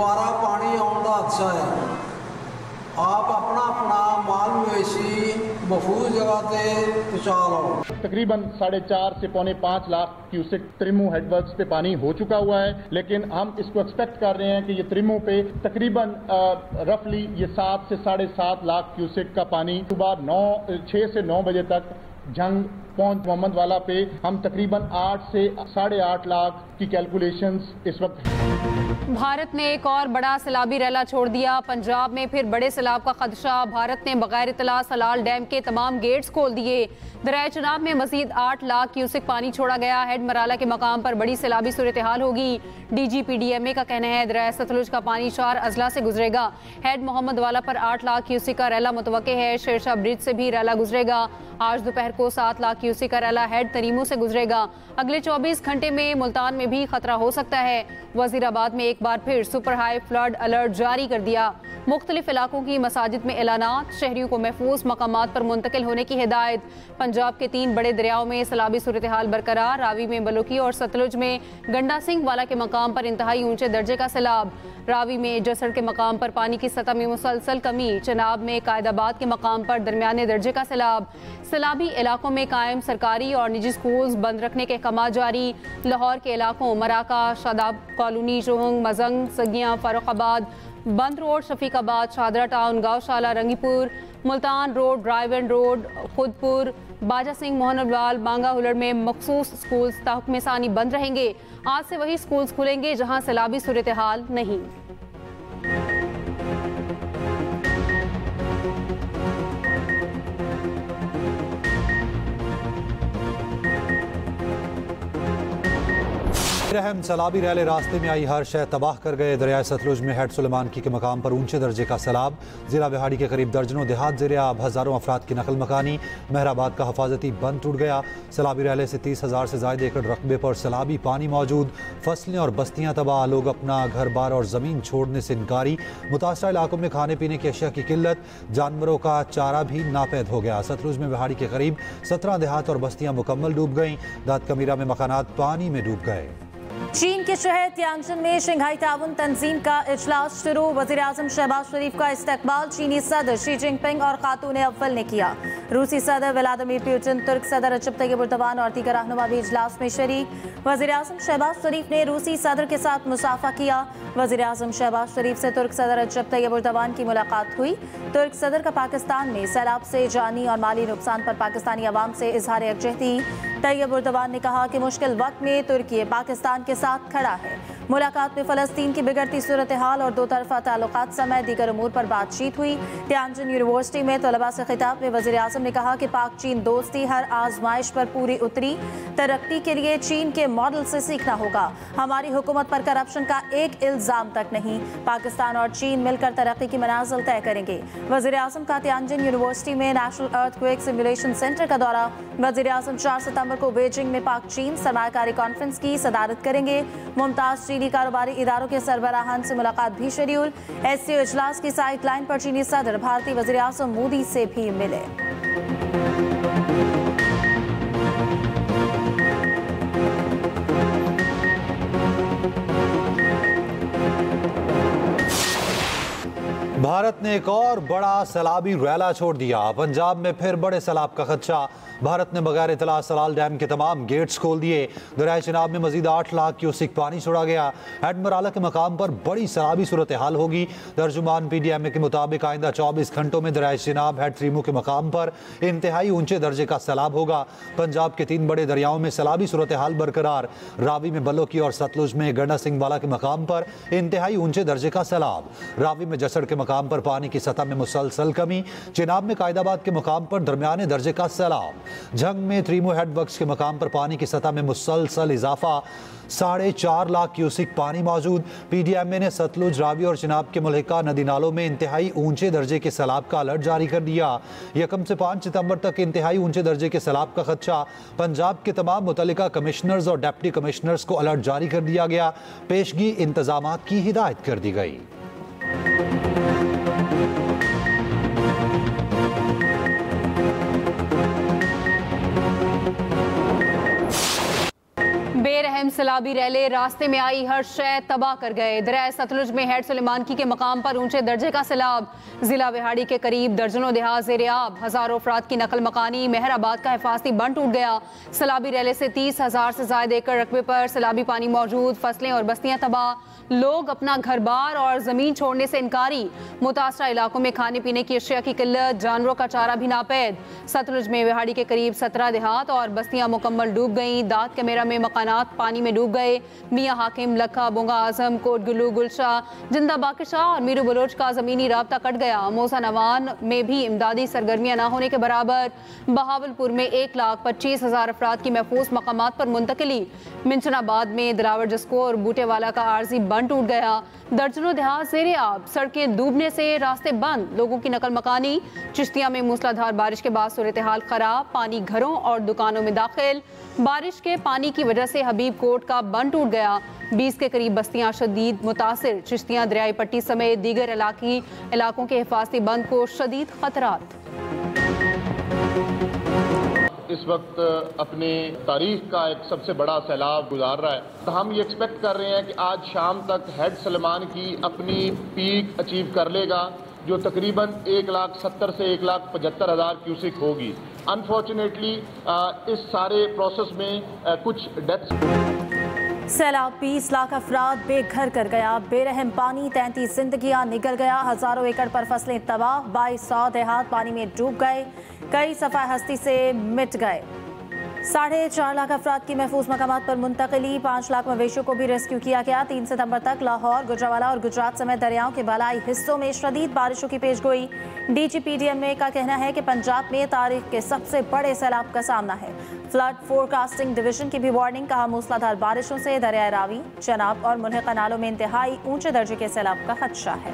दोबारा पानी आने का अच्छा है। आप अपना अपना माल मवेशी महफूज जगह पे पहुँचा लो। तकरीबन 4.5 से पौने 5 लाख क्यूसेक त्रिमू हेडवर्क्स पे पानी हो चुका हुआ है, लेकिन हम इसको एक्सपेक्ट कर रहे हैं कि ये त्रिमू पे तकरीबन रफली ये 7 से 7.5 लाख क्यूसेक का पानी सुबह 6 से 9 बजे तक जंग पहुंच मोहम्मद वाला पे हम तकरीबन 8 से 8.5 लाख की कैलकुलेशंस इस वक्त है। भारत ने एक और बड़ा सैलाबी रैला छोड़ दिया। पंजाब में फिर बड़े सैलाब का खदशा। भारत ने बगैर इतला सलाल डैम के तमाम गेट्स खोल दिए। दरिया चनाब में मजीद 8 लाख क्यूसेक पानी छोड़ा गया। हेड मराला के मकाम पर बड़ी सैलाबी सूरत हाल होगी। DGPDMA का कहना है दरिया सतलुज का पानी 4 अजला से गुजरेगा। हेड मोहम्मद वाला पर 8 लाख क्यूसेक का रैला मुतवक्के है। शेरशाह ब्रिज से भी रैला गुजरेगा। आज दोपहर को 7 लाख क्यूसेक का रैला हेड तरीमू से गुजरेगा। अगले 24 घंटे में मुल्तान में भी खतरा हो सकता है। वजीराबाद में एक बार फिर सुपर हाई फ्लड अलर्ट जारी कर दिया। मुख्तलिफ इलाकों की मसाजिद में ऐलानात। शहरियों को महफूज मकामात पर मुंतकिल होने की हिदायत। पंजाब के 3 बड़े दरियाओं में सैलाबी सूरत हाल बरकरार। रावी में बलोकी और सतलुज में गंडा सिंह वाला के मकाम पर इंतहाई ऊंचे दर्जे का सैलाब। रावी में जसड़ के मकाम पर पानी की सतह में मुसलसल कमी। चनाब में कायदाबाद के मकाम पर दरमियाने दर्जे का सैलाब। सैलाबी इलाकों में कायम सरकारी और निजी स्कूल्स बंद रखने के अहकाम जारी। लाहौर के इलाकों Maraka, Shadab colony, Johang, Mazang, Saggian, Farrukhabad, Band road, Shafiqabad, Shahdara town, Gaushala, Rangipur, Multan road, drive and road, Khudpur, Baja Singh, Mohanlal, बांगा हुलड़ में मखसूस स्कूल्स ताहुक्म सानी बंद रहेंगे। आज से वही स्कूल्स खुलेंगे जहां सैलाबी सूरत हाल नहीं। रहम सैलाबी रैले रास्ते में आई हर शय तबाह कर गए। दरिया सतलुज में हेड सुलेमान की के मकाम पर ऊंचे दर्जे का सैलाब। जिला बिहाड़ी के करीब दर्जनों देहात ज़ेरे आब। हज़ारों अफराद की नकल मकानी। महराबाद का हफाजती बंद टूट गया। सैलाबी रैले से 30,000 से ज़ायद एकड़ रकबे पर सैलाबी पानी मौजूद। फसलें और बस्तियाँ तबाह। लोग अपना घर बार और ज़मीन छोड़ने से इनकारी। मुतासरा इलाकों में खाने पीने की अशिया की किल्लत। जानवरों का चारा भी नापैद हो गया। सतलुज में बिहाड़ी के करीब 17 देहात और बस्तियाँ मुकम्मल डूब गईं। दाद कमीरा में मकानात पानी में डूब गए। चीन के शहर तियानजिन में शंघाई ताउन तंजीम का इजलास शुरू। वज़ीर-ए-आज़म शहबाज शरीफ का इस्तकबाल चीनी सदर शी जिनपिंग और खातून अव्वल ने किया। रूसी सदर व्लादिमीर पुतिन, तुर्क सदर रजब तय्यिब एर्दोगान और दीगर रहनुमा भी इजलास में शरीक। वज़ीर-ए-आज़म शहबाज शरीफ ने रूसी सदर के साथ मुसाफा किया। वज़ीर-ए-आज़म शहबाज शरीफ से तुर्क सदर रजब तय्यिब एर्दोगान की मुलाकात हुई। तुर्क सदर का पाकिस्तान में सैलाब से जानी और माली नुकसान पर पाकिस्तानी अवाम से इजहार यकजहती। तय्यिब एर्दोगान ने कहा कि मुश्किल वक्त में तुर्की पाकिस्तान के साथ खड़ा है। मुलाकात में फ़लस्तीन की बिगड़ती सूरत हाल और दो तरफा ताल्लुकात समेत दीगर उमूर पर बातचीत हुई। तियानजिन यूनिवर्सिटी में तलबा से खिताब में वज़ीर-ए-आज़म ने कहा कि पाक चीन दोस्ती हर आजमाइश पर पूरी उतरी। तरक्की के लिए चीन के मॉडल से सीखना होगा। हमारी हुकूमत पर करप्शन का एक इल्ज़ाम तक नहीं। पाकिस्तान और चीन मिलकर तरक्की की मनाज़िल तय करेंगे। वज़ीर-ए-आज़म का तियानजिन यूनिवर्सिटी में नेशनल अर्थक्वेक सिमुलेशन सेंटर का दौरा। वज़ीर-ए-आज़म 4 सितंबर को बीजिंग में पाक चीन सरमायाकारी कॉन्फ्रेंस की सदारत करेंगे। मुमताज़ चीनी कारोबारी इदारों के सरबराहान से मुलाकात भी शेड्यूल। SCO इजलास की साइड लाइन पर चीनी सदर भारतीय वज़ीर-ए-आज़म मोदी से भी मिले। भारत ने एक और बड़ा सैलाबी रैला छोड़ दिया। पंजाब में फिर बड़े सैलाब का खदशा। भारत ने बगैर इतला सलाल डैम के तमाम गेट्स खोल दिए। दरिया चिनाब में मजीद 8 लाख क्यूसेक पानी छोड़ा गया। हेड मराला के मकाम पर बड़ी सैलाबी सूरत हाल होगी। तर्जुमान PDMA के मुताबिक आइंदा 24 घंटों में दरिया चिनाब हेड त्रिमू के मकाम पर इंतहाई ऊंचे दर्जे का सैलाब होगा। पंजाब के 3 बड़े दरियाओं में सैलाबी सूरत हाल बरकरार। रावी में बलोकी और सतलुज में गंडा सिंह वाला के मकाम पर इंतहाई ऊंचे दर्जे का सैलाब। रावी में जसड़ के मकाम पर पानी की सतह में मुसलसल कमी। चिनाब में कायदाबाद के मकाम पर दरमियाने दर्जे का सैलाब। जंग में त्रिमू हेडवर्क्स के मकाम पर पानी की सतह में मुसलसल इजाफा। 4.5 लाख क्यूसेक पानी मौजूद। PDMA ने सतलुज, रावी और चिनाब के मुल्हिका नदी नालों में इंतहाई ऊंचे दर्जे के सैलाब का अलर्ट जारी कर दिया। 1 से 5 सितंबर तक इंतहाई ऊंचे दर्जे के सैलाब का खदशा। पंजाब के तमाम मुतल्लिका कमिश्नर्स और डिप्टी कमिश्नर्स को अलर्ट जारी कर दिया गया। पेशगी इंतजामात की हिदायत कर दी गई। बेरहम बेरहम सैलाबी रैले रास्ते में आई हर शय तबाह कर गए। दरिया सतलुज में हेड सुलेमानकी के मकाम पर ऊंचे दर्जे का सैलाब। जिला बिहाड़ी के करीब दर्जनों देहात ज़ेरे आब। हजारों अफराद की नकल मकानी। मेहराबाद का हिफाजती बंद टूट गया। सैलाबी रैले से 30,000 से ज्यादा एकड़ रकबे पर सैलाबी पानी मौजूद। फसलें और बस्तियां तबाह। लोग अपना घर बार और जमीन छोड़ने से इनकारी। मुतासरा इलाकों में खाने पीने की अशिया की किल्लत। जानवरों का चारा भी नापैद। सतलुज में बिहाड़ी के करीब 17 देहात और बस्तियां मुकम्मल डूब गईं। दाद कैमेरा में मकानात पानी में डूब गए। मियाँ हाकिम, लखा, बुंगा आजम, कोट गुल्लू, गुलशाह, जिंदा बाकिशाह और मीरू बलोच का जमीनी राब्ता कट गया। मौसा नवान में भी इमदादी सरगर्मियां न होने के बराबर। बहावलपुर में 1,25,000 अफराद की महफूज मकामात पर मुंतकिली। मिंचनाबाद में दिलावर जस्को और बूटेवाला का आर्जी बंद टूट गया। दर्जनों देहात ज़ेरे आब। सड़कें डूबने से रास्ते बंद। लोगों की नकल मकानी। चिश्तिया में मूसलाधार बारिश के बाद सूरत हाल खराब। पानी घरों और दुकानों में दाखिल। बारिश के पानी की वजह से हबीब कोट का बंद टूट गया। 20 के करीब बस्तियां शदीद मुतासिर। चिश्तियां दरियाई पट्टी समेत दीगर इलाकों के हिफाजती बंद को शदीद खतरात। इस वक्त अपने तारीख का एक सबसे बड़ा सैलाब गुजार रहा है, तो हम ये एक्सपेक्ट कर रहे हैं कि आज शाम तक हेड सलेमान की अपनी पीक अचीव कर लेगा, जो तकरीबन 1,70,000 से 1,75,000 क्यूसिक होगी। अनफॉर्चुनेटली इस सारे प्रोसेस में कुछ डेथ्स। सैलाब 20 लाख अफराद बेघर कर गया। बेरहम पानी 33 जिंदगियां निगल गया। हजारों एकड़ पर फसलें तबाह। 2200 देहात पानी में डूब गए। कई सफाई हस्ती से मिट गए। 4.5 लाख अफराद की महफूज मकामात पर मुंतकिली। 5 लाख मवेशियों को भी रेस्क्यू किया गया। 3 सितंबर तक लाहौर, गुजरावाला और गुजरात समेत दरियाओं के बालाई हिस्सों में शदीद बारिशों की पेशगोई। DGPDMA का कहना है कि पंजाब में तारीख के सबसे बड़े सैलाब का सामना है। फ्लड फोरकास्टिंग डिवीजन की भी वार्निंग। कहा मूसलाधार बारिशों से दरिया रावी, चनाब और मुल्हिका नालों में इंतहाई ऊंचे दर्जे के सैलाब का खदशा है।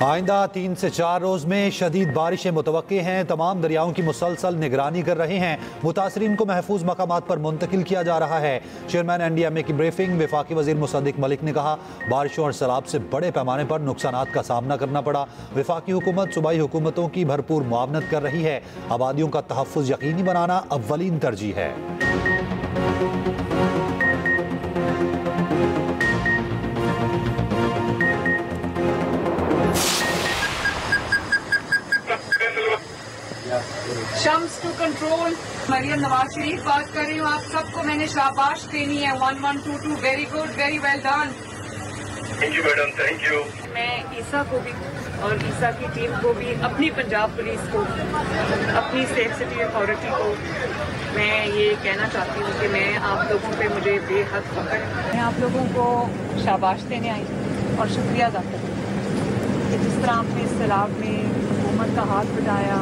आइंदा 3 से 4 रोज में शदीद बारिशें मुतवक्के हैं। तमाम दरियाओं की मुसलसल निगरानी कर रहे हैं। मुतासरीन को महफूज मकामात पर मुंतकिल किया जा रहा है। चेयरमैन NDMA की ब्रीफिंग। वफाकी वजीर मुसद्दिक मलिक ने कहा, बारिशों और सैलाब से बड़े पैमाने पर नुकसानात का सामना करना पड़ा। वफाकी हुकूमत सूबाई हुकूमतों की भरपूर मुआवनत कर रही है। आबादियों का तहफ़्फ़ुज़ यकीनी बनाना अव्वलीन तरजीह है। Shams to control. मरियम नवाज शरीफ बात कर रही हूँ। आप सबको मैंने शाबाश देनी है। 1122 very good, very well done. Thank you madam, thank you. मैं ईसा को भी और ईसा की टीम को भी, अपनी पंजाब पुलिस को, अपनी सेफ सिटी अथॉरिटी को मैं ये कहना चाहती हूँ कि मैं आप लोगों पे मुझे बेहद फख्र है। मैं आप लोगों को शाबाश देने आई हूँ और शुक्रिया अदा करती हूँ कि जिस तरह आपने इस सैलाब में हुकूमत का हाथ बढ़ाया।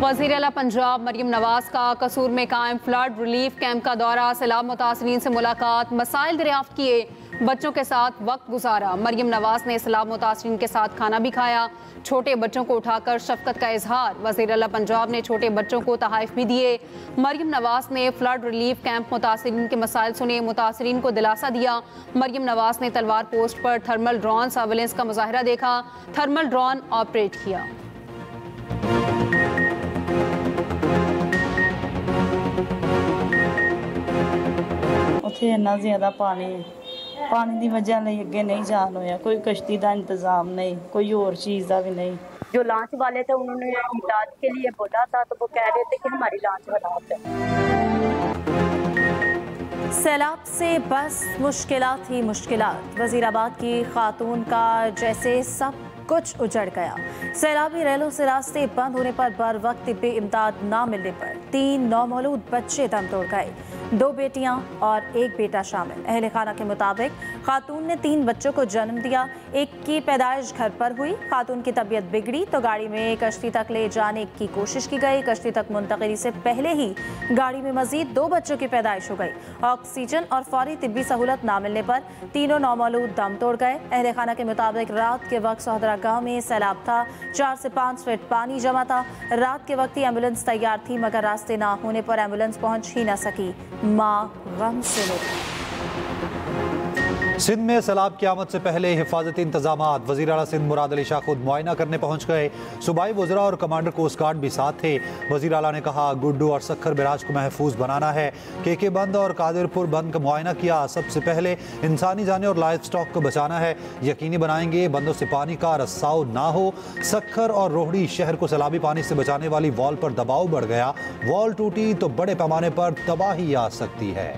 वज़ीर आला पंजाब मरियम नवाज का कसूर में कायम फ्लड रिलीफ कैंप का दौरा। सैलाब मुतासरीन से मुलाकात। मसाइल दरियाफ्त किए। बच्चों के साथ वक्त गुजारा। मरियम नवाज ने सैलाब मुतासरीन के साथ खाना भी खाया। छोटे बच्चों को उठाकर शफकत का इजहार। वज़ीर आला पंजाब ने छोटे बच्चों को तोहफ़े भी दिए। मरियम नवाज ने फ्लड रिलीफ कैंप मुतासरीन के मसाइल सुने। मुतासरीन को दिलासा दिया। मरियम नवाज ने तलवार पोस्ट पर थर्मल ड्रोन सर्विलेंस का मुजाहरा देखा। थर्मल ड्रोन ऑपरेट किया। ਉੱਥੇ ਇੰਨਾ ਜ਼ਿਆਦਾ ਪਾਣੀ ਦੀ ਵਜ੍ਹਾ ਲਈ ਅੱਗੇ नहीं जान होया। कोई कश्ती का इंतजाम नहीं, कोई और चीज़ का भी नहीं। जो लॉन्च वाले थे उन्होंने इमदाद के लिए बोला था, तो वो कह रहे थे कि हमारी लॉन्च खराब है। सैलाब से बस मुश्किलात ही मुश्किलात। वजीराबाद की खातून का जैसे सब कुछ उजड़ गया। सैलाबी रैलों से रास्ते बंद होने पर बर वक्त तिब्बी इमदाद न मिलने पर 3 नौमौलूद बच्चे दम तोड़ गए। 2 बेटियां और 1 बेटा शामिल। अहले खाना के मुताबिक खातून ने 3 बच्चों को जन्म दिया। एक की पैदाइश घर पर हुई। खातून की तबीयत बिगड़ी तो गाड़ी में कश्ती तक ले जाने की कोशिश की गई। कश्ती तक मुंतकिली से पहले ही गाड़ी में मजीद 2 बच्चों की पैदाइश हो गई। ऑक्सीजन और फौरी तिब्बी सहूलत न मिलने पर तीनों नौमौलूद दम तोड़ गए। अहले खाना के मुताबिक रात के वक्त सोहदरा गांव में सैलाब था। 4 से 5 फीट पानी जमा था। रात के वक्त ही एम्बुलेंस तैयार थी, मगर रास्ते ना होने पर एम्बुलेंस पहुंच ही न सकी। मां गम से सिंध में सैलाब की आमद से पहले हिफाजती इंतजामात। वज़ीर आला सिंध मुराद अली शाह खुद मुआयना करने पहुंच गए। सूबाई वज़रा और कमांडर कोस्ट गार्ड भी साथ थे। वज़ीर आला ने कहा गुड्डू और सक्खर बैराज को महफूज बनाना है। के बंद और कादिरपुर बंद का मुआयना किया। सबसे पहले इंसानी जाने और लाइफ स्टॉक को बचाना है। यकीनी बनाएंगे बंदों से पानी का रसाव ना हो। सक्खर और रोहड़ी शहर को सैलाबी पानी से बचाने वाली वॉल पर दबाव बढ़ गया। वॉल टूटी तो बड़े पैमाने पर तबाही आ सकती है।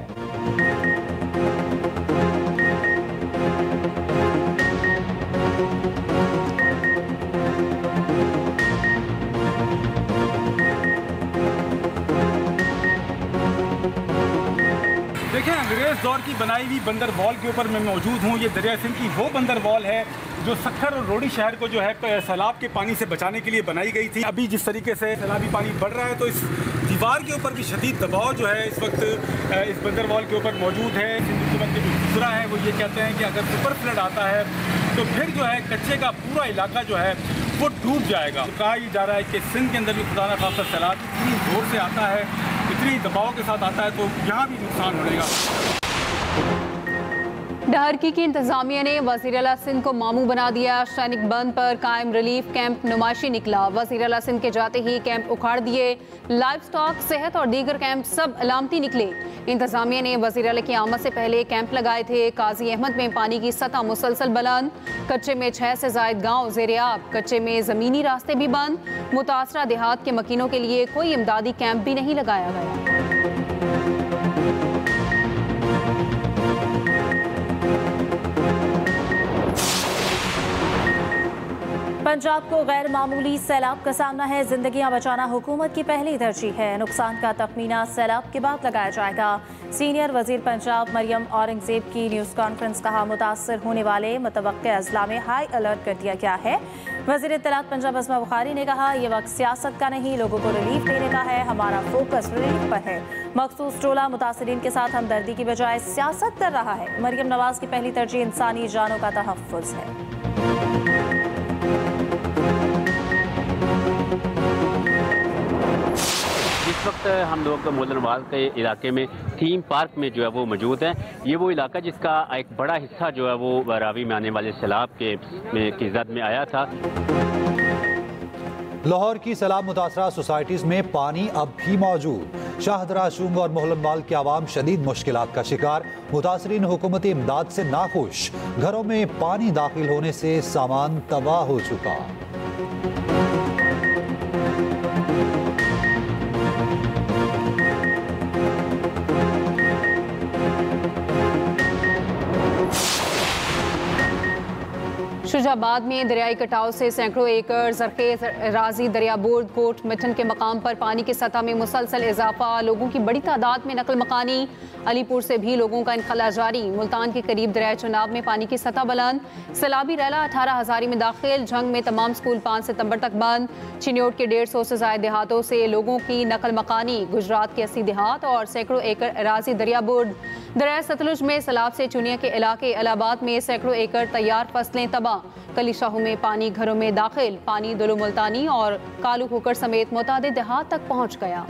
देखें, अंग्रेज दौर की बनाई हुई बंदर वॉल के ऊपर मैं मौजूद हूँ। ये दरिया सिंध की वो बंदर वॉल है जो सक्खर और रोहड़ी शहर को जो है सैलाब के पानी से बचाने के लिए बनाई गई थी। अभी जिस तरीके से सैलाबी पानी बढ़ रहा है तो इस दीवार के ऊपर भी शदीद दबाव जो है इस वक्त इस बंदर वॉल के ऊपर मौजूद है। सिंध हुकूमत के जो दूसरा है वो ये कहते हैं कि अगर सुपर फ्लड आता है तो फिर जो है कच्चे का पूरा इलाका जो है वो डूब जाएगा। तो कहा यह जा रहा है कि सिंध के अंदर भी खुदा न खासा सैलाब इतनी जोर से आता है, इतनी दबाव के साथ आता है तो यहाँ भी नुकसान होगा। डहरकी की इंतजामिया ने वज़ीर आला सिंध को मामू बना दिया। सैनिक बंद पर कायम रिलीफ कैंप नुमाइशी निकला। वज़ीर आला सिंध के जाते ही कैंप उखाड़ दिए। लाइफ स्टॉक, सेहत और दीगर कैंप सब अलामती निकले। इंतजामिया ने वज़ीर आला की आमद से पहले कैंप लगाए थे। काजी अहमद में पानी की सतह मुसलसल बुलंद। कच्चे में 6 से ज़ायद गाँव ज़ेर-ए-आब। कच्चे में ज़मीनी रास्ते भी बंद। मुतासरा देहात के मकीनों के लिए कोई इमदादी कैंप भी नहीं लगाया गया। पंजाब को गैर मामूली सैलाब का सामना है। जिंदगियां बचाना हुकूमत की पहली तरजीह है। नुकसान का तखमीना सैलाब के बाद लगाया जाएगा। सीनियर वजीर पंजाब मरियम औरंगजेब की न्यूज़ कॉन्फ्रेंस। कहा मुतासर होने वाले मुतवक्किया अजला में हाई अलर्ट कर दिया गया है। वजीर इत्तलात पंजाब अस्मा बुखारी ने कहा यह वक्त सियासत का नहीं, लोगों को रिलीफ देने का है। हमारा फोकस रिलीफ पर है। मखसूस टोला मुतासरीन के साथ हमदर्दी की बजाय सियासत कर रहा है। मरियम नवाज की पहली तरजीह इंसानी जानों का तहफ़्फ़ुज़ है। इस वक्त हम लोग मोलनवाल के इलाके में थीम पार्क में जो है वो मौजूद है। ये वो इलाका जिसका एक बड़ा हिस्सा जो है वो रावी में आने वाले सैलाब की जद में आया था। लाहौर की सैलाब मुतासरा सोसाइटीज में पानी अब भी मौजूद। शाहदरा, शूंग और मोहलनवाल के आवाम शदीद मुश्किलात का शिकार। मुतासरीन हुकूमती इमदाद से नाखुश। घरों में पानी दाखिल होने से सामान तबाह हो चुका। शुजाबाद में दरियाई कटाव से सैकड़ों एकड़ ज़रखेज़ राजी दरिया बोर्ड कोट मिठन के मकाम पर पानी की सतह में मुसलसल इजाफा। लोगों की बड़ी तादाद में नकल मकानी। अलीपुर से भी लोगों का इनखला जारी। मुल्तान के करीब दरिया चनाब में पानी की सतह बुलंद। सैलाबी रैला 18 हज़ारी में दाखिल। झंग में तमाम स्कूल 5 सितंबर तक बंद। चिन्योट के 150 से ज़ायद देहातों से लोगों की नकल मकानी। गुजरात के 80 देहात और सैकड़ों एकड़ राजी दरिया बोर्ड। दरिया सतलुज में सैलाब से चुनिया के इलाके इलाहाबाद में सैकड़ों एकड़ तैयार फसलें तबाह। कलीशाहू में पानी घरों में दाखिल। पानी दुलु मुल्तानी और कालू होकर समेत मुतादिद देहात तक पहुंच गया।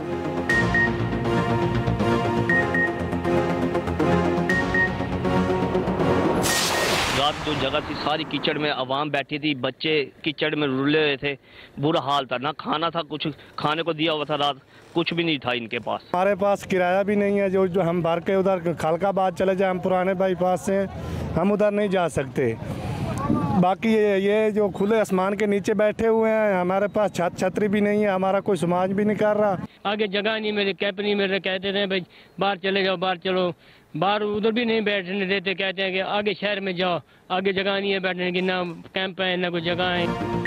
रात जो जगह थी सारी कीचड़ में आवाम बैठी थी, बच्चे कीचड़ में रुले हुए थे। बुरा हाल था, ना खाना था, कुछ खाने को दिया हुआ था, रात कुछ भी नहीं था इनके पास। हमारे पास किराया भी नहीं है। जो हम भर के उधर खालकाबाद चले जाए, हम पुराने बाईपास से हम उधर नहीं जा सकते। बाकी ये जो खुले आसमान के नीचे बैठे हुए हैं, हमारे पास छतरी भी नहीं है, हमारा कोई समाज भी नहीं कर रहा। आगे जगह नहीं मेरे, कैंप नहीं मेरे, कहते थे भाई बाहर चले जाओ, बाहर चलो, बाहर उधर भी नहीं बैठने देते। कहते हैं कि आगे शहर में जाओ, आगे जगह नहीं है बैठने की, ना कैंप है ना कोई जगह है।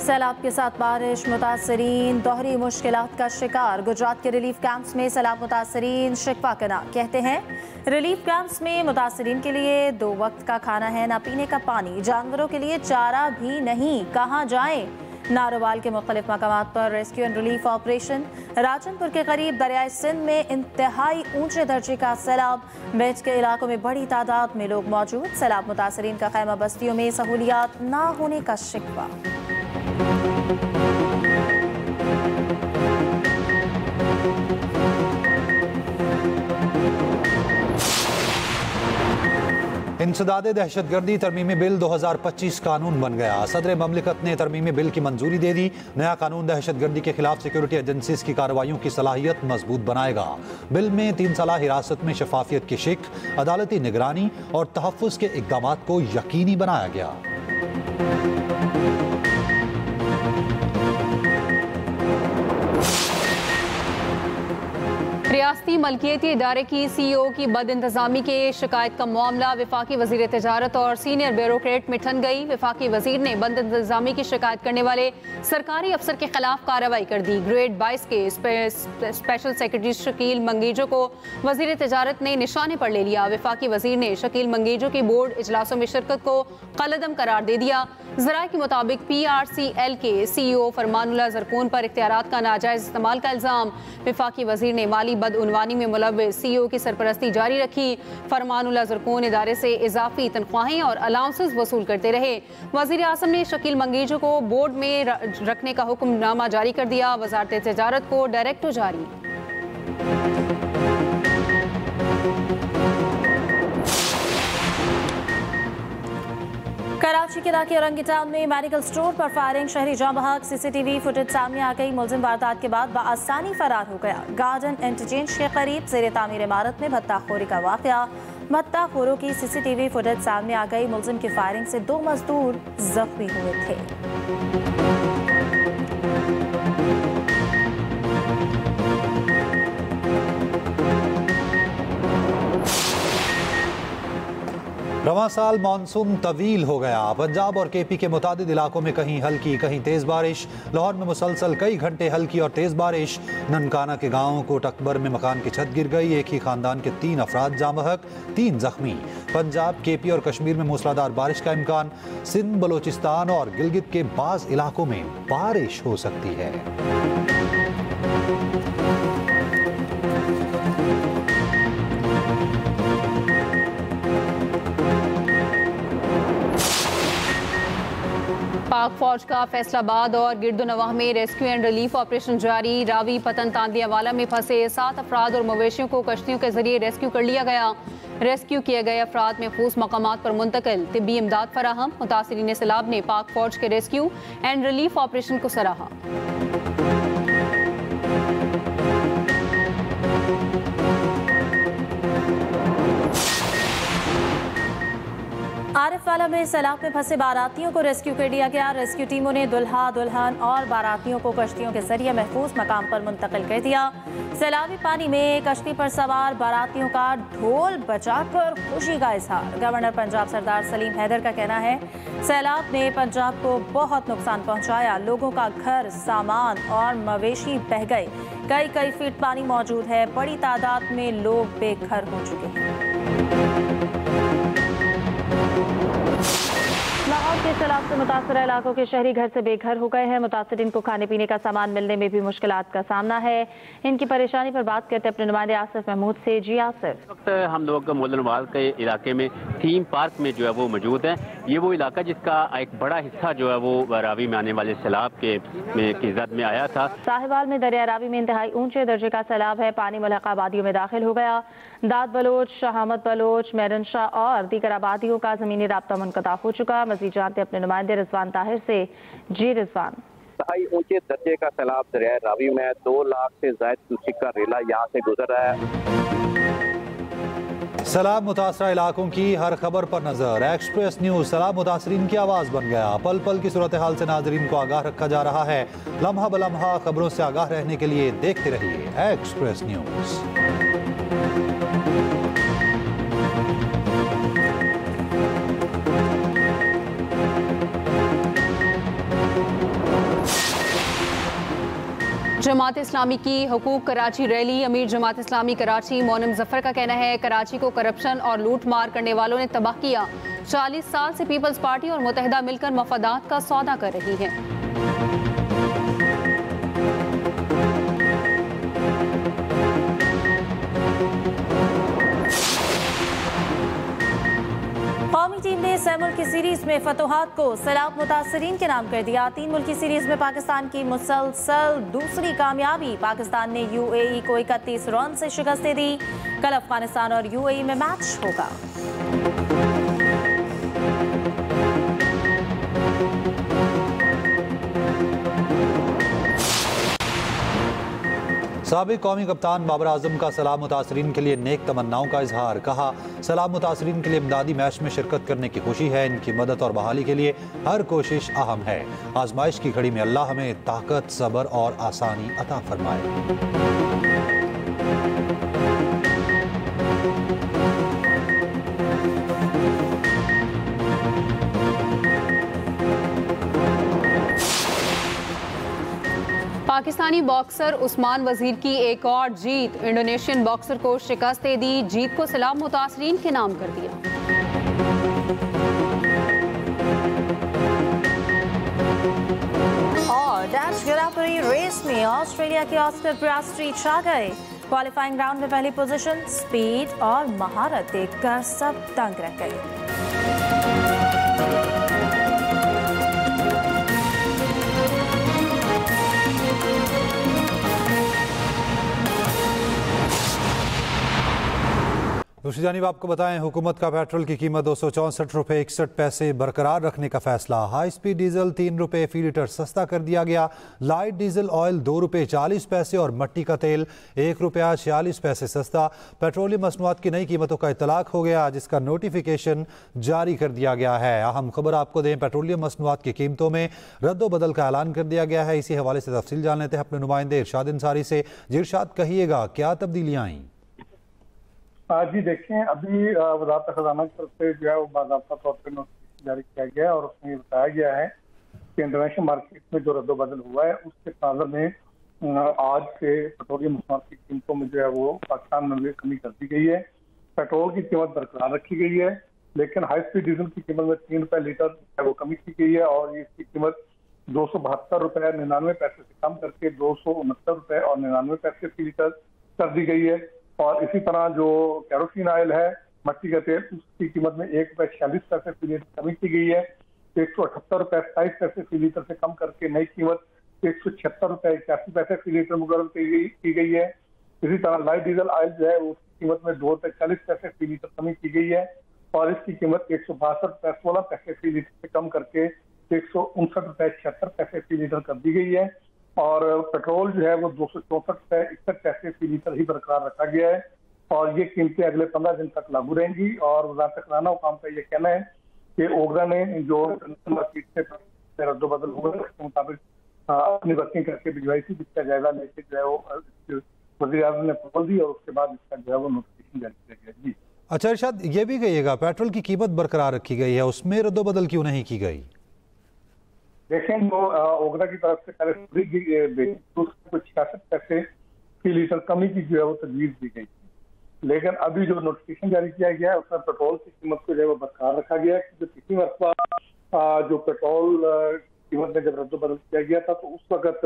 सैलाब के साथ बारिश, मुतासरीन दोहरी मुश्किलात का शिकार। गुजरात के रिलीफ कैंप्स में सैलाब मुतासरीन शिकवा करना। कहते हैं रिलीफ कैंप्स में मुतासरीन के लिए 2 वक्त का खाना है, ना पीने का पानी, जानवरों के लिए चारा भी नहीं। कहाँ जाएं? नारोवाल के मुख्तलिफ मकामात पर rescue and relief operation. Rajanpur के करीब दरियाई सिंध में इंतहाई ऊंचे दर्जे का सैलाब। बेच के इलाकों में बड़ी तादाद में लोग मौजूद। सैलाब मुतासरीन का खैमा बस्तियों में सहूलियात ना होने का शिकवा। इंसदादे दहशतगर्दी तरमीमी बिल 2025 कानून बन गया। सदर ममलिकत ने तरमीमी बिल की मंजूरी दे दी। नया कानून दहशतगर्दी के खिलाफ सिक्योरिटी एजेंसीज की कार्रवाइयों की सलाहियत मजबूत बनाएगा। बिल में 3 साल हिरासत में शफाफियत की शिक, अदालती निगरानी और तहफ़्फ़ुज़ के इक़दामात को यकीनी बनाया गया। रियासती मलकियती इदारे की CEO की बदइंतजामी के शिकायत का मामला वफाकी वजीर तजारत और सीनियर ब्यूरोक्रेट में ठन गई। वफाकी वजीर ने बदइंतजामी की शिकायत करने वाले सरकारी अफसर के खिलाफ कार्रवाई कर दी। ग्रेड 22 के स्पेशल सेक्रेटरी शकील मंगीजो को वजीर तजारत ने निशाने पर ले लिया। वफाकी वजीर ने शकील मंगीजो की बोर्ड इजलासों में शिरकत को कलअदम करार दे दिया। ज़राए के मुताबिक PRCL के CEO फरमानुल्लाह ज़रकून पर इख्तियारात का नाजायज़ इस्तेमाल का इल्ज़ाम। वफाकी वजीर ने माली बदउनवानी में मुलव्वस CEO की सरपरस्ती जारी रखी। फरमानुल्लाह ज़रकून इदारे से इजाफी तनख्वाहें और अलाउंसेस वसूल करते रहे। वज़ीर आज़म ने शकील मंगीजो को बोर्ड में रखने का हुक्मनामा जारी कर दिया। वज़ारत तजारत को डायरेक्टो जारी। कराची के इलाके औरंगी टाउन में मेडिकल स्टोर पर फायरिंग, शहरी जाम बहक। CCTV फुटेज सामने आ गई। मुलजिम वारदात के बाद बआसानी फरार हो गया। गार्डन इंटरचेंज के करीब ज़ेर तामीर इमारत में भत्ताखोरी का वाक़या। भत्ताखोरों की CCTV फुटेज सामने आ गई। मुलजिम की फायरिंग से 2 मजदूर जख्मी हुए थे। रवां साल मानसून तवील हो गया। पंजाब और KP के मुतादिद इलाकों में कहीं हल्की कहीं तेज बारिश। लाहौर में मुसलसल कई घंटे हल्की और तेज बारिश। ननकाना के गांव कोट अकबर में मकान की छत गिर गई। एक ही खानदान के 3 अफराद जाँ बहक, 3 जख्मी। पंजाब, KP और कश्मीर में मूसलाधार बारिश का इम्कान। सिंध, बलोचिस्तान और गिलगित के बाज़ इलाकों में बारिश हो सकती है। पाक फौज का फैसलाबाद और गिरदोनवाह में रेस्क्यू एंड रिलीफ ऑपरेशन जारी। रावी पतन तांदियावाला में फंसे 7 अफराद और मवेशियों को कश्तियों के जरिए रेस्क्यू कर लिया गया। रेस्क्यू किए गए अफराद महफूज मकामात पर मुंतकिल। तिब्बी इमदाद फराहम। मुतासिरीन सैलाब ने पाक फौज के रेस्क्यू एंड रिलीफ ऑपरेशन को सराहा। आरिफवाला में सैलाब में फंसे बारातियों को रेस्क्यू कर लिया गया। रेस्क्यू टीमों ने दुल्हा दुल्हन और बारातियों को कश्तियों के जरिए महफूज मकाम पर मुंतकिल कर दिया। सैलाबी पानी में कश्ती पर सवार बारातियों का ढोल बजाकर खुशी का इजहार। गवर्नर पंजाब सरदार सलीम हैदर का कहना है सैलाब ने पंजाब को बहुत नुकसान पहुंचाया। लोगों का घर, सामान और मवेशी बह गए। कई फीट पानी मौजूद है। बड़ी तादाद में लोग बेघर हो चुके हैं। लाहौर के सैलाब से मुतासरा इलाकों के शहरी घर से बेघर हो गए हैं। मुतासरीन को खाने पीने का सामान मिलने में भी मुश्किलात का सामना है। इनकी परेशानी पर बात करते अपने नुमाइंदे आसिफ महमूद से। जी आसिफ, इस वक्त हम लोग मोलनवाल के इलाके में थीम पार्क में जो है वो मौजूद है। ये वो इलाका जिसका एक बड़ा हिस्सा जो है वो रावी में आने वाले सैलाब की जद में आया था। साहिवाल में दरिया रावी में इंतहाई ऊंचे दर्जे का सैलाब है। पानी मुल्हका आबादियों में दाखिल हो गया। दाद बलोच, शहामत बलोच, मैरन शाह और दीगर आबादियों का जमीनी राब्ता मुनक़ता हो चुका। मज़ीद जानते अपने नुमाइंदे रिजवान ताहिर से। जी रिजवान, इंतहाई ऊंचे दर्जे का सैलाब दरिया रावी में 2 लाख से ज़ायद क्यूसेक का रेला यहाँ से गुजर रहा है। सैलाब मुतासरा इलाकों की हर खबर पर नजर। एक्सप्रेस न्यूज सैलाब मुतासरीन की आवाज़ बन गया। पल पल की सूरत हाल से नाजरीन को आगाह रखा जा रहा है। लम्हा बलम्हा खबरों से आगाह रहने के लिए देखते रहिए एक्सप्रेस न्यूज। जमात इस्लामी की हुकूक कराची रैली। अमीर जमात इस्लामी कराची मोनम जफर का कहना है कराची को करप्शन और लूट मार करने वालों ने तबाह किया। 40 साल से पीपल्स पार्टी और मुत्तहिदा मिलकर मफादात का सौदा कर रही है। कौमी टीम ने 6 मुल्की सीरीज में फतोहात को सैलाब मुतासरीन के नाम कर दिया। 3 मुल्की सीरीज में पाकिस्तान की मुसलसल दूसरी कामयाबी। पाकिस्तान ने UAE को 31 रन से शिकस्त दे दी। कल अफगानिस्तान और UAE में मैच होगा। साबिक कौमी कप्तान बाबर आजम का सलाम मुतासरीन के लिए नेक तमन्नाओं का इजहार। कहा, सलाम मुतासरीन के लिए इमदादी मैच में शिरकत करने की खुशी है। इनकी मदद और बहाली के लिए हर कोशिश अहम है। आजमाइश की घड़ी में अल्लाह हमें ताकत, सब्र और आसानी अता फरमाए। पाकिस्तानी बॉक्सर उस्मान वजीर की एक और जीत, इंडोनेशियन बॉक्सर को शिकस्त दे दी। जीत को सलाम मुतासरीन के नाम कर दिया। और डैश ग्रां-प्री रेस में ऑस्ट्रेलिया के ऑस्कर पियास्ट्री छा गए। क्वालिफाइंग राउंड में पहली पोजीशन, स्पीड और महारत देखकर सब दंग रह गए। दूसरी जानिब आपको बताएं, हुकूमत का पेट्रोल की कीमत 264 रुपये 61 पैसे बरकरार रखने का फैसला। हाई स्पीड डीजल 3 रुपये फी लीटर सस्ता कर दिया गया। लाइट डीजल ऑयल 2 रुपये 40 पैसे और मट्टी का तेल 1 रुपया 46 पैसे सस्ता। पेट्रोलियम मसनूआत की नई कीमतों का इतलाक हो गया, जिसका नोटिफिकेशन जारी कर दिया गया है। अहम खबर आपको दें, पेट्रोलियम मसनूआत की कीमतों में रद्दोबदल का ऐलान कर दिया गया है। इसी हवाले से तफसील जान लेते हैं अपने नुमाइंदे इरशाद अंसारी से। जी इरशाद, कहिएगा क्या तब्दीलियाँ आई? जी देखें, अभी वज़ारत ख़ज़ाना की तरफ से जो है वो बाज़ाब्ता तौर पर नोटिफिकेशन जारी किया गया है और उसमें बताया गया है कि इंटरनेशनल मार्केट में जो रद्दोबदल हुआ है उसके तनाज़ुर में आज से पेट्रोलियम मसनूआत की कीमतों में जो है वो पाकिस्तान में भी कमी कर दी गई है। पेट्रोल की कीमत बरकरार रखी गई है, लेकिन हाई स्पीड डीजल की कीमत में 3 रुपये लीटर है वो कमी की गई है और इसकी कीमत 272 रुपये 99 पैसे से कम करके 269 रुपये और 99 पैसे फी लीटर कर दी गई है। और इसी तरह जो केरोसिन ऑयल है, मट्टी का तेल, उसकी कीमत में 1 रुपये 46 पैसे फी लीटर कमी की गई है। 178 रुपये 27 पैसे फी लीटर से कम करके नई कीमत 176 रुपये 81 पैसे फी लीटर मुकर्रर की गई है। इसी तरह लाइट डीजल ऑयल जो है उसकी कीमत में 2 रुपये 40 पैसे फी लीटर कमी की गई है और इसकी कीमत 162 रुपये 16 पैसे फी लीटर से कम करके 159 रुपये 76 पैसे फी लीटर कर दी गई है। और पेट्रोल जो है वो 264 रुपये 61 पैसे फी लीटर ही बरकरार रखा गया है और ये कीमतें अगले 15 दिन तक लागू रहेंगी। और वज़ारत ख़ज़ाना हुकाम का ये कहना है कि ओगरा ने जो मार्केट से रद्दोबदल हुआ है उसके मुताबिक अपनी वर्किंग करके भिजवाई थी, जिसका जायजा लेके जो है वो वज़ीर आज़म ने अप्रूवल दी और उसके बाद इसका जो है वो नोटिफिकेशन जारी किया गया। जी अच्छा इरशाद, ये भी कहिएगा, पेट्रोल की कीमत बरकरार रखी गई है, उसमें रद्दोबदल क्यों नहीं की गई? देखें, वो ओगरा की तरफ से पहले कुछ 66 पैसे फी लीटर कमी की जो है वो तजवीज़ दी गई थी, लेकिन अभी जो नोटिफिकेशन जारी किया गया है उसमें पेट्रोल की कीमत को जो है वो बरकरार रखा गया है। क्योंकि पिछली मरतबा जो पेट्रोल कीमत में जब रद्दोबदल किया गया था तो उस वक्त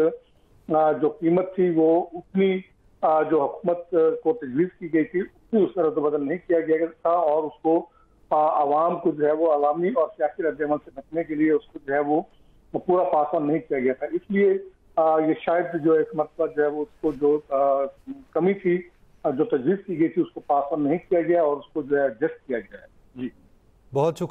जो कीमत थी वो उतनी जो हुकूमत को तजवीज़ की गई थी उतनी उसमें रद्दोबदल नहीं किया गया था और उसको आवाम को जो है वो अवामी और सियासी रद्दअमल से बचने के लिए उसको जो है वो पूरा पास ऑन नहीं किया गया था। इसलिए ये शायद जो एक मरतबा जो है वो उसको जो कमी थी जो तजवीज़ की गई थी उसको पास ऑन नहीं किया गया और उसको जो है एडजस्ट किया गया है। जी बहुत शुक्रिया।